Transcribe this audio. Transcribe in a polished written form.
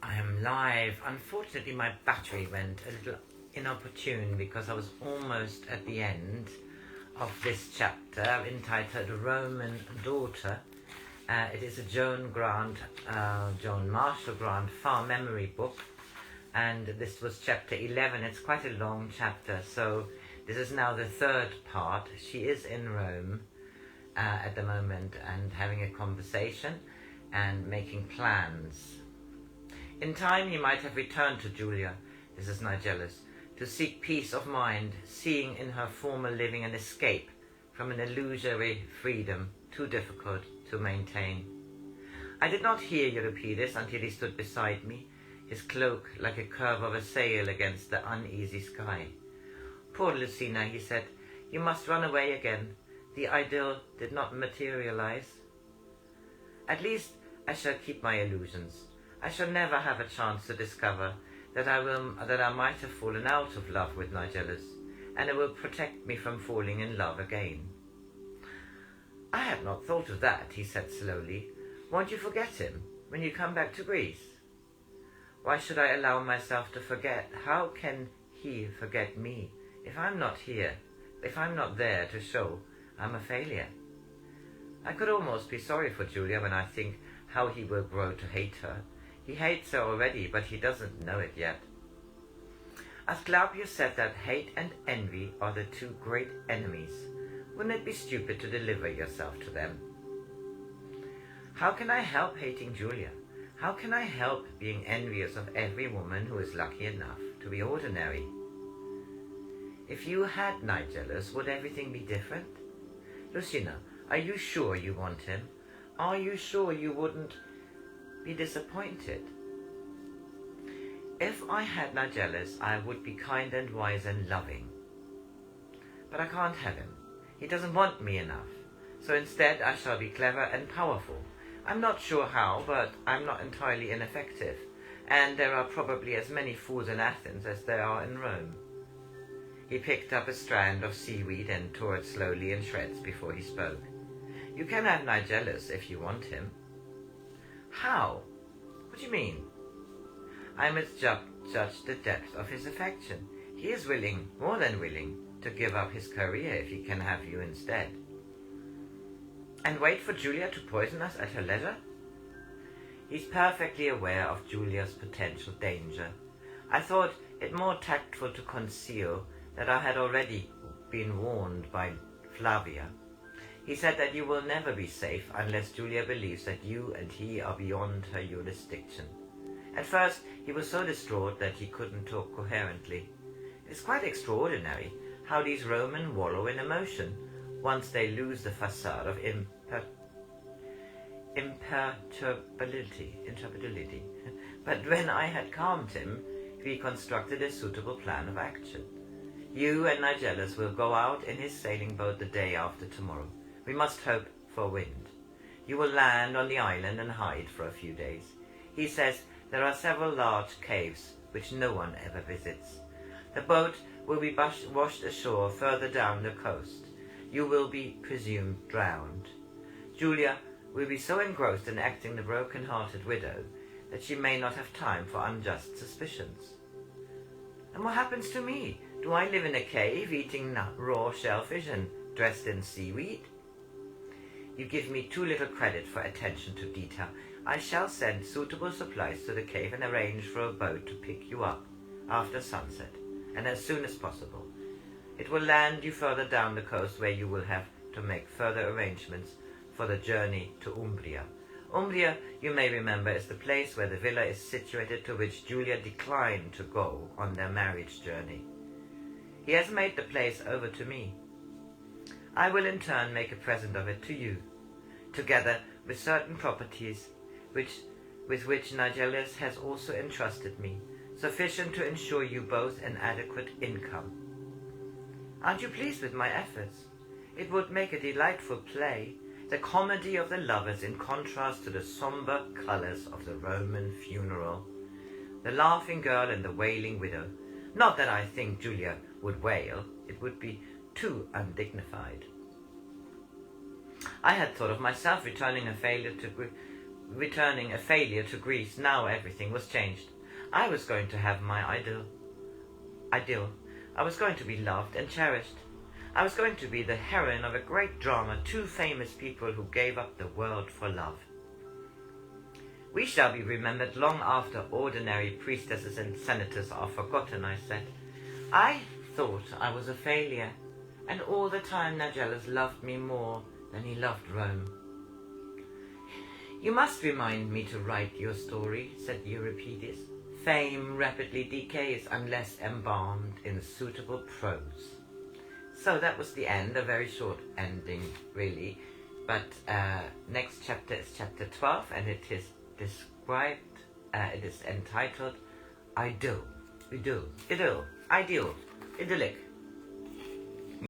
I am live. Unfortunately, my battery went a little inopportune because I was almost at the end of this chapter entitled Roman Daughter. It is a Joan Marshall Grant farm memory book, and this was chapter 11. It's quite a long chapter, so this is now the third part. She is in Rome at the moment and having a conversation and making plans. In time he might have returned to Julia, this is Nigellus, to seek peace of mind, seeing in her former living an escape from an illusory freedom too difficult to maintain. I did not hear Euripides until he stood beside me, his cloak like a curve of a sail against the uneasy sky. Poor Lucina, he said, you must run away again. The idyll did not materialize. At least I shall keep my illusions. I shall never have a chance to discover that I might have fallen out of love with Nigellus, and it will protect me from falling in love again. I had not thought of that, he said slowly. Won't you forget him when you come back to Greece? Why should I allow myself to forget? How can he forget me if I'm not here, if I'm not there to show I'm a failure? I could almost be sorry for Julia when I think how he will grow to hate her. He hates her already, but he doesn't know it yet. Asclepius said that hate and envy are the two great enemies. Wouldn't it be stupid to deliver yourself to them? How can I help hating Julia? How can I help being envious of every woman who is lucky enough to be ordinary? If you had Nigellus, would everything be different? Lucina, are you sure you want him? Are you sure you wouldn't be disappointed? If I had Nigellus, I would be kind and wise and loving. But I can't have him. He doesn't want me enough. So instead I shall be clever and powerful. I'm not sure how, but I'm not entirely ineffective. And there are probably as many fools in Athens as there are in Rome. He picked up a strand of seaweed and tore it slowly in shreds before he spoke. You can have Nigellus if you want him. How? What do you mean? I must judge the depth of his affection. He is willing, more than willing, to give up his career if he can have you instead. And wait for Julia to poison us at her leisure? He's perfectly aware of Julia's potential danger. I thought it more tactful to conceal that I had already been warned by Flavia. He said that you will never be safe unless Julia believes that you and he are beyond her jurisdiction. At first, he was so distraught that he couldn't talk coherently. It's quite extraordinary how these Romen wallow in emotion once they lose the facade of imperturbability. But when I had calmed him, we constructed a suitable plan of action. You and Nigellus will go out in his sailing boat the day after tomorrow. We must hope for wind. You will land on the island and hide for a few days. He says there are several large caves which no one ever visits. The boat will be washed ashore further down the coast. You will be presumed drowned. Julia will be so engrossed in acting the broken-hearted widow that she may not have time for unjust suspicions. And what happens to me? Do I live in a cave eating raw shellfish and dressed in seaweed? You give me too little credit for attention to detail. I shall send suitable supplies to the cave and arrange for a boat to pick you up after sunset, and as soon as possible. It will land you further down the coast, where you will have to make further arrangements for the journey to Umbria. Umbria, you may remember, is the place where the villa is situated to which Julia declined to go on their marriage journey. He has made the place over to me. I will in turn make a present of it to you, together with certain properties with which Nigellus has also entrusted me, sufficient to ensure you both an adequate income. Aren't you pleased with my efforts? It would make a delightful play, the comedy of the lovers in contrast to the sombre colours of the Roman funeral, the laughing girl and the wailing widow. Not that I think Julia would wail, it would be too undignified. I had thought of myself returning a failure to Greece. Now everything was changed. I was going to have my ideal. I was going to be loved and cherished. I was going to be the heroine of a great drama, two famous people who gave up the world for love. We shall be remembered long after ordinary priestesses and senators are forgotten, I said. I thought I was a failure, and all the time Nigellus loved me more than he loved Rome. You must remind me to write your story, said Euripides. Fame rapidly decays unless embalmed in suitable prose. So that was the end, a very short ending, really. But next chapter is chapter 12, and it is described, it is entitled Ideal, idyllic.